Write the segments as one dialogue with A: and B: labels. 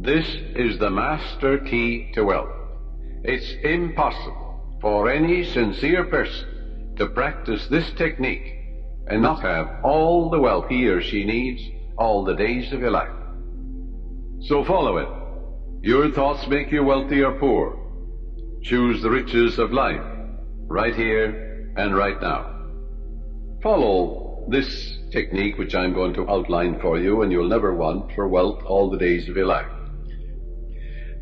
A: This is the master key to wealth. It's impossible for any sincere person to practice this technique and not have all the wealth he or she needs all the days of your life. So follow it. Your thoughts make you wealthy or poor. Choose the riches of life, right here and right now. Follow this technique which I'm going to outline for you, and you'll never want for wealth all the days of your life.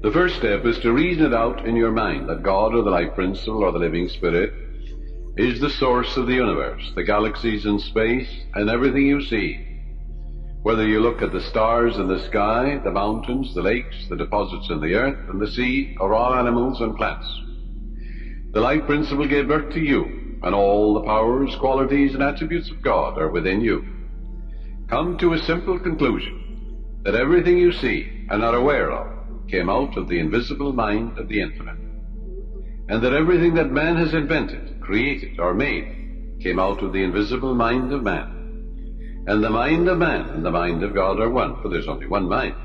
A: The first step is to reason it out in your mind that God or the life principle or the living spirit is the source of the universe, the galaxies in space, and everything you see. Whether you look at the stars in the sky, the mountains, the lakes, the deposits in the earth and the sea, or all animals and plants. The life principle gave birth to you, and all the powers, qualities, and attributes of God are within you. Come to a simple conclusion that everything you see and are aware of came out of the invisible mind of the infinite, and that everything that man has invented, created, or made came out of the invisible mind of man. And the mind of man and the mind of God are one, for there's only one mind.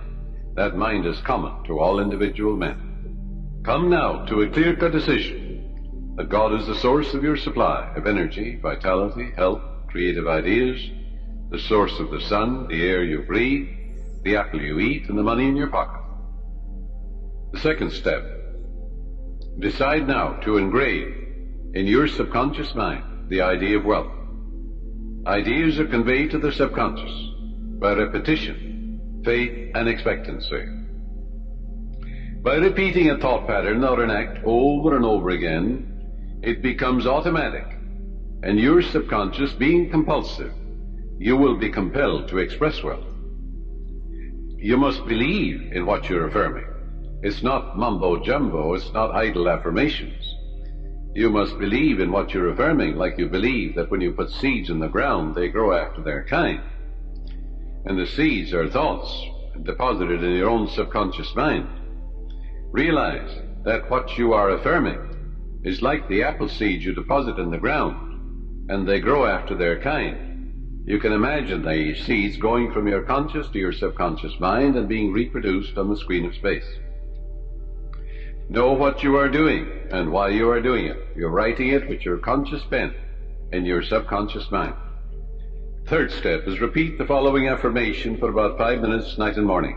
A: That mind is common to all individual men. Come now to a clear-cut decision that God is the source of your supply of energy, vitality, health, creative ideas, the source of the sun, the air you breathe, the apple you eat, and the money in your pocket. The second step, decide now to engrave in your subconscious mind the idea of wealth. Ideas are conveyed to the subconscious by repetition, faith, and expectancy. By repeating a thought pattern or an act over and over again, it becomes automatic, and your subconscious being compulsive, you will be compelled to express wealth. You must believe in what you're affirming. It's not mumbo-jumbo, it's not idle affirmations. You must believe in what you're affirming, like you believe that when you put seeds in the ground, they grow after their kind. And the seeds are thoughts deposited in your own subconscious mind. Realize that what you are affirming is like the apple seeds you deposit in the ground, and they grow after their kind. You can imagine the seeds going from your conscious to your subconscious mind and being reproduced on the screen of space. Know what you are doing and why you are doing it. You're writing it with your conscious pen in your subconscious mind. Third step is repeat the following affirmation for about 5 minutes night and morning.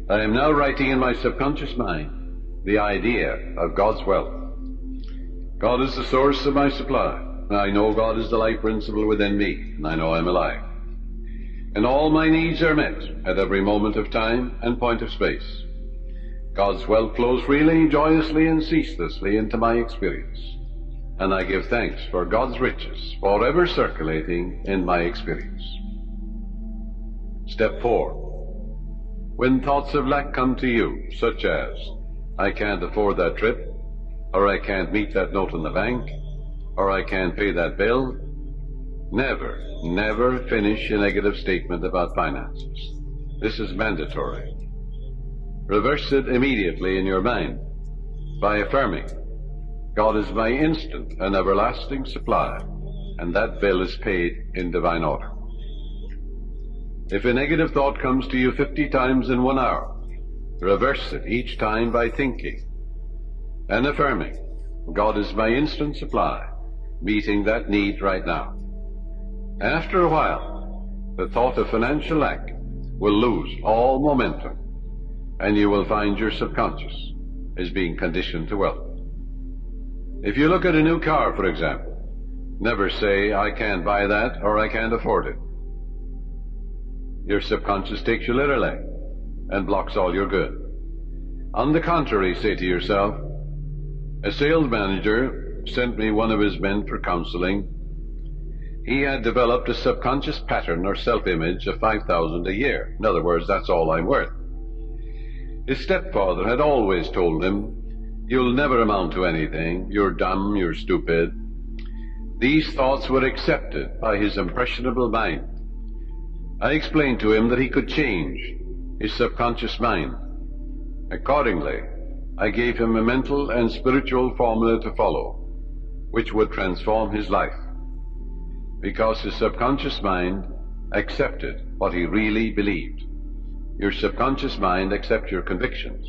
A: I am now writing in my subconscious mind the idea of God's wealth. God is the source of my supply. I know God is the life principle within me, and I know I'm alive. And all my needs are met at every moment of time and point of space. God's wealth flows freely, joyously, and ceaselessly into my experience, and I give thanks for God's riches forever circulating in my experience. Step 4. When thoughts of lack come to you, such as, I can't afford that trip, or I can't meet that note in the bank, or I can't pay that bill, never finish a negative statement about finances. This is mandatory. Reverse it immediately in your mind by affirming, God is my instant and everlasting supply, and that bill is paid in divine order. If a negative thought comes to you 50 times in 1 hour, reverse it each time by thinking and affirming, God is my instant supply, meeting that need right now. After a while, the thought of financial lack will lose all momentum, and you will find your subconscious is being conditioned to wealth. If you look at a new car, for example, never say, I can't buy that or I can't afford it. Your subconscious takes you literally and blocks all your good. On the contrary, say to yourself, a sales manager sent me one of his men for counseling. He had developed a subconscious pattern or self-image of $5,000 a year. In other words, that's all I'm worth. His stepfather had always told him, you'll never amount to anything, you're dumb, you're stupid. These thoughts were accepted by his impressionable mind. I explained to him that he could change his subconscious mind. Accordingly, I gave him a mental and spiritual formula to follow, which would transform his life, because his subconscious mind accepted what he really believed. Your subconscious mind accepts your convictions.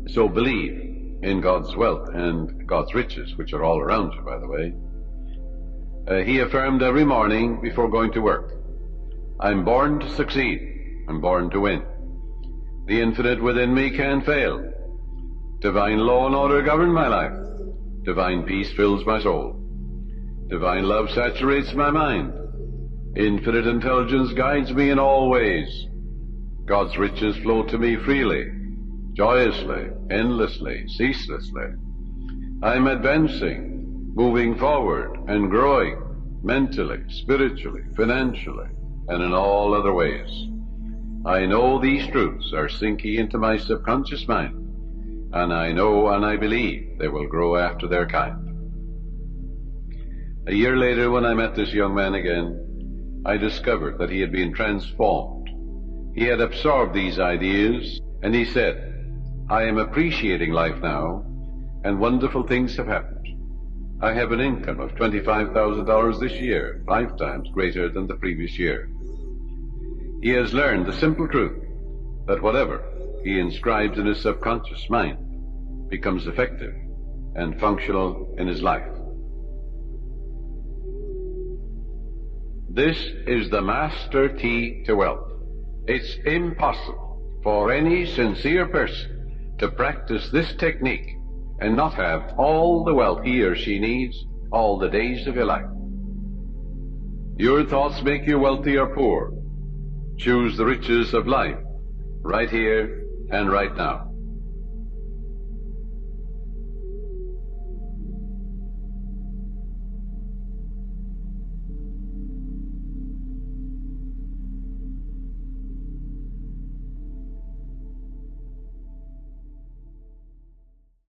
A: So believe in God's wealth and God's riches, which are all around you, by the way. He affirmed every morning before going to work, I'm born to succeed. I'm born to win. The infinite within me can't fail. Divine law and order govern my life. Divine peace fills my soul. Divine love saturates my mind. Infinite intelligence guides me in all ways. God's riches flow to me freely, joyously, endlessly, ceaselessly. I'm advancing, moving forward, and growing mentally, spiritually, financially, and in all other ways. I know these truths are sinking into my subconscious mind, and I know and I believe they will grow after their kind. A year later, when I met this young man again, I discovered that he had been transformed. He had absorbed these ideas, and he said, I am appreciating life now, and wonderful things have happened. I have an income of $25,000 this year, 5 times greater than the previous year. He has learned the simple truth that whatever he inscribes in his subconscious mind becomes effective and functional in his life. This is the master key to wealth. It's impossible for any sincere person to practice this technique and not have all the wealth he or she needs all the days of your life. Your thoughts make you wealthy or poor. Choose the riches of life right here and right now.